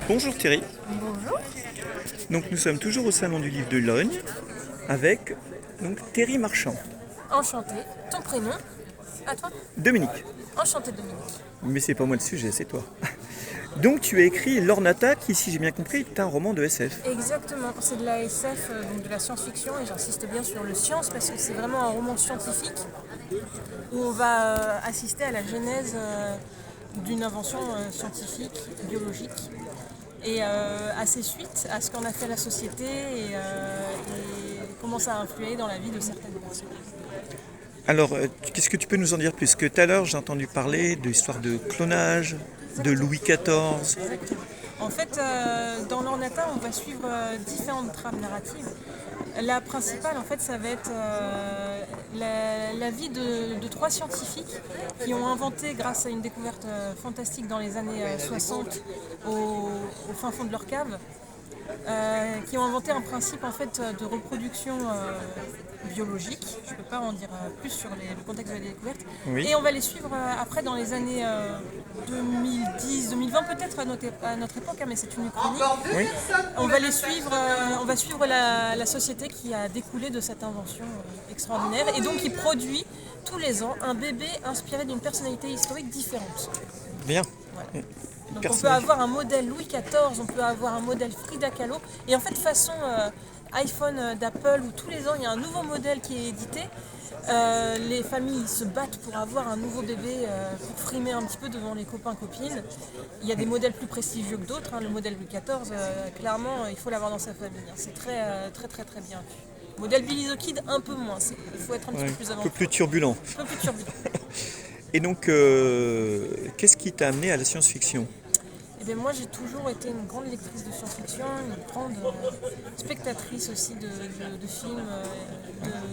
Bonjour Thierry, Bonjour. donc nous sommes toujours au Salon du Livre de Logne avec Thierry Marchand. Enchantée. Ton prénom? À toi? Dominique, Enchantée Dominique. mais c'est pas moi le sujet, c'est toi. Donc tu as écrit Lornata qui, si j'ai bien compris, est un roman de SF. Exactement, c'est de la SF, donc de la science-fiction, et j'insiste bien sur le science parce que c'est vraiment un roman scientifique où on va assister à la genèse d'une invention scientifique, biologique, et à ses suites, à ce qu'en a fait la société et comment ça a influé dans la vie de certaines personnes. Alors, qu'est-ce que tu peux nous en dire plus? Que tout à l'heure j'ai entendu parler de l'histoire de clonage, de Louis XIV. Exactement. En fait, dans l'Ornata, on va suivre différentes trames narratives. La principale, en fait, ça va être la vie de trois scientifiques qui ont inventé, grâce à une découverte fantastique dans les années 60 au fin fond de leur cave, qui ont inventé un principe en fait de reproduction biologique. Je ne peux pas en dire plus sur le contexte de la découverte. Oui. Et on va les suivre après dans les années 2010-2020 peut-être à notre époque, hein, mais c'est une uchronie. Oui. On va les suivre, on va suivre la société qui a découlé de cette invention extraordinaire et donc qui produit tous les ans un bébé inspiré d'une personnalité historique différente. Bien. Voilà. Donc on peut avoir un modèle Louis XIV, on peut avoir un modèle Frida Kahlo, et en fait façon iPhone d'Apple où tous les ans il y a un nouveau modèle qui est édité, les familles se battent pour avoir un nouveau bébé pour frimer un petit peu devant les copains-copines. Il y a des modèles plus prestigieux que d'autres, hein. Le modèle Louis XIV, clairement il faut l'avoir dans sa famille, hein. C'est très bien vu. Modèle Billy the Kid un peu moins, il faut être un petit peu plus Un avant. peu plus turbulent. Un peu plus turbulent. Et donc, qu'est-ce qui t'a amené à la science-fiction? Eh bien, moi, j'ai toujours été une grande lectrice de science-fiction, une grande spectatrice aussi de films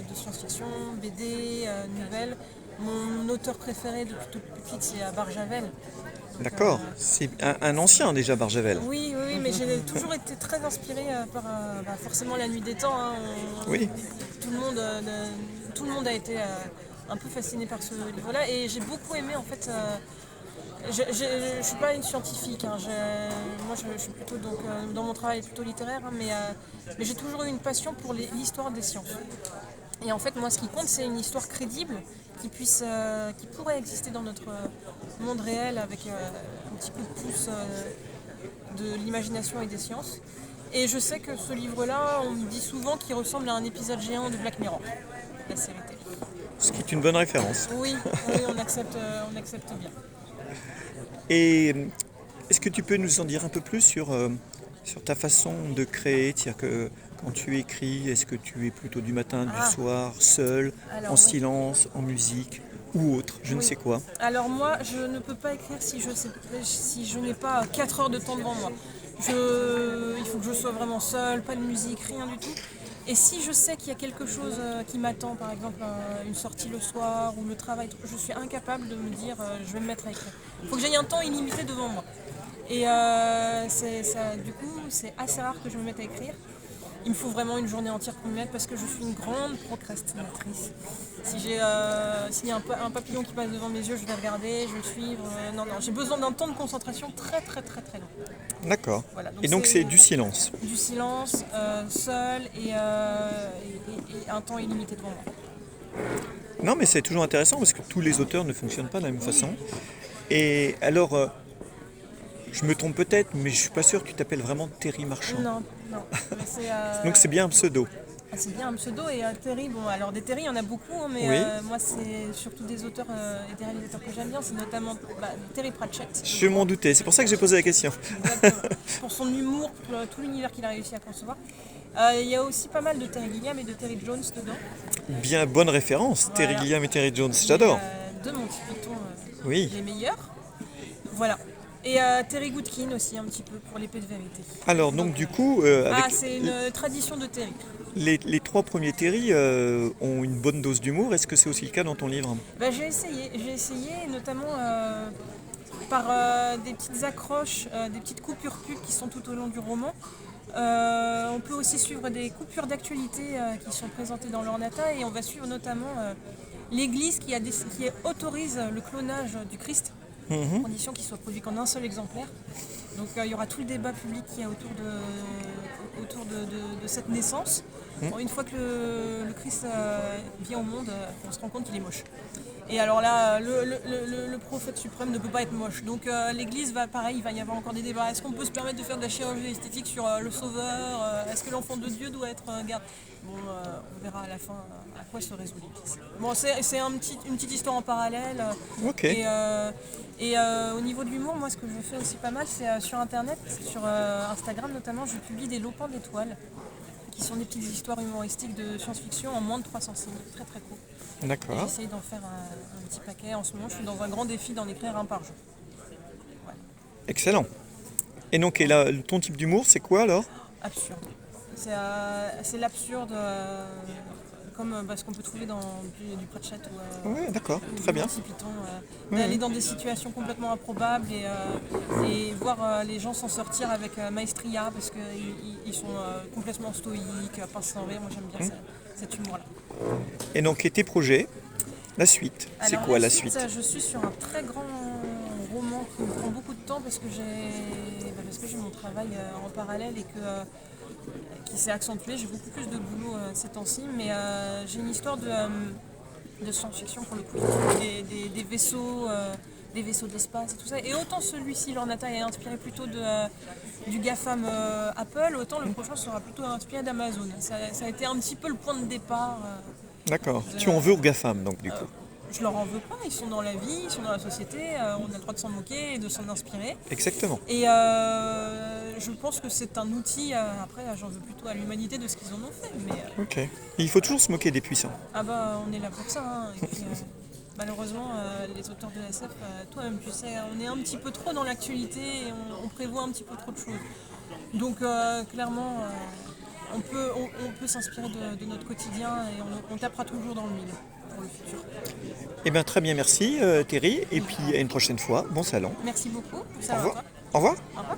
de science-fiction, BD, nouvelles. Mon auteur préféré depuis toute petite, c'est Barjavel. Donc, D'accord, c'est un ancien déjà, Barjavel. oui, mais j'ai toujours été très inspirée par forcément La Nuit des Temps, hein. Oui. Tout le monde a été un peu fasciné par ce livre-là, et j'ai beaucoup aimé en fait. Je ne suis pas une scientifique, hein. Moi je suis plutôt dans mon travail plutôt littéraire, hein, mais j'ai toujours eu une passion pour l'histoire des sciences. Et en fait moi ce qui compte c'est une histoire crédible qui pourrait exister dans notre monde réel avec un petit coup de pouce de l'imagination et des sciences. Et je sais que ce livre-là, on me dit souvent qu'il ressemble à un épisode géant de Black Mirror, la série télé. Ce qui est une bonne référence. Oui, on accepte bien. Et est-ce que tu peux nous en dire un peu plus sur ta façon de créer? C'est-à-dire que quand tu écris, est-ce que tu es plutôt du matin, du soir, seul, Alors, en oui. silence, en musique ou autre, je ne Oui. sais quoi? Alors moi, je ne peux pas écrire si je n'ai pas 4 heures de temps devant moi. Il faut que je sois vraiment seule, pas de musique, rien du tout. Et si je sais qu'il y a quelque chose qui m'attend, par exemple une sortie le soir ou le travail, je suis incapable de me dire je vais me mettre à écrire. Il faut que j'aie un temps illimité devant moi. Et du coup, c'est assez rare que je me mette à écrire. Il me faut vraiment une journée entière pour m'y mettre parce que je suis une grande procrastinatrice. S'il y a un papillon qui passe devant mes yeux, je vais regarder, je vais le suivre. Non, j'ai besoin d'un temps de concentration très long. D'accord. Voilà, Et donc c'est du silence. du silence, seul et un temps illimité devant moi. Non, mais c'est toujours intéressant parce que tous les auteurs ne fonctionnent pas de la même façon. Et alors, je me trompe peut-être, mais je suis pas sûr que tu t'appelles vraiment Thierry Marchand. Non. Mais Donc c'est bien un pseudo. c'est bien un pseudo et Terry. Bon, alors des Terry, il y en a beaucoup, hein, mais Oui. moi, c'est surtout des auteurs et des réalisateurs que j'aime bien. C'est notamment Terry Pratchett. Je m'en doutais, c'est pour ça que j'ai posé la question. Exactement. Pour son humour, pour tout l'univers qu'il a réussi à concevoir. Il y a aussi pas mal de Terry Gilliam et de Terry Jones dedans. Bien, bonne référence, Terry Voilà. Gilliam et Terry Jones, j'adore. De Monty Python, Oui. les meilleurs. Voilà. Et Terry Goodkin aussi, un petit peu, pour l'épée de vérité. Alors donc du coup, C'est une tradition de Terry. les trois premiers Terry ont une bonne dose d'humour. Est-ce que c'est aussi le cas dans ton livre? J'ai essayé notamment par des petites accroches, des petites coupures pub qui sont tout au long du roman. On peut aussi suivre des coupures d'actualité qui sont présentées dans l'Ornata et on va suivre notamment l'Église qui autorise le clonage du Christ. Mhm. condition qu'il soit produit qu'en un seul exemplaire. Donc il y aura tout le débat public qui est autour de cette naissance. Bon, une fois que le Christ vient au monde, on se rend compte qu'il est moche. Et alors là, le prophète suprême ne peut pas être moche. Donc l'Église va, pareil, il va y avoir encore des débats. Est-ce qu'on peut se permettre de faire de la chirurgie esthétique sur le Sauveur Est-ce que l'enfant de Dieu doit être garde? Bon, on verra à la fin à quoi se résout l'Église. Bon, c'est une petite histoire en parallèle. Ok. Et au niveau de l'humour, moi, ce que je fais aussi pas mal, c'est sur Internet, sur Instagram notamment, je publie des lopins d'étoiles, qui sont des petites histoires humoristiques de science-fiction en moins de 300 signes, très très court. D'accord. J'essaye d'en faire un petit paquet. En ce moment, je suis dans un grand défi d'en écrire un par jour. Excellent. Et donc, et là, ton type d'humour, c'est quoi alors? Absurde. C'est l'absurde, comme ce qu'on peut trouver dans du Pratchett ou Ouais, d'accord, ou très du bien. Monty Python, d'aller dans des situations complètement improbables et voir les gens s'en sortir avec maestria parce qu'ils sont complètement stoïques, pince sans rire. Moi j'aime bien cet humour-là. Et donc, et tes projets, la suite, c'est Alors, quoi la suite? Je suis sur un très grand roman qui me prend beaucoup de temps parce que j'ai mon travail en parallèle et qui s'est accentué. J'ai beaucoup plus de boulot ces temps-ci, mais j'ai une histoire de science-fiction pour le coup. Des vaisseaux, des vaisseaux de l'espace et tout ça. Et autant celui-ci, Lornata, est inspiré plutôt du GAFAM Apple, autant le prochain sera plutôt inspiré d'Amazon. Ça a été un petit peu le point de départ. D'accord. Tu en veux aux GAFAM, donc, du coup. Je leur en veux pas, ils sont dans la vie, ils sont dans la société, on a le droit de s'en moquer et de s'en inspirer. Exactement. Et je pense que c'est un outil, après j'en veux plutôt à l'humanité de ce qu'ils en ont fait. Mais Ok. Et il faut toujours se moquer des puissants. on est là pour ça. Hein. Et puis, malheureusement, les auteurs de SF, toi-même tu sais, on est un petit peu trop dans l'actualité et on prévoit un petit peu trop de choses. Donc clairement, on peut s'inspirer de notre quotidien et on tapera toujours dans le mille pour le futur. Eh bien, très bien, merci Thierry. Et puis, à une prochaine fois. Bon salon. Merci beaucoup. Au Ça va revoir. toi Au revoir. Au revoir.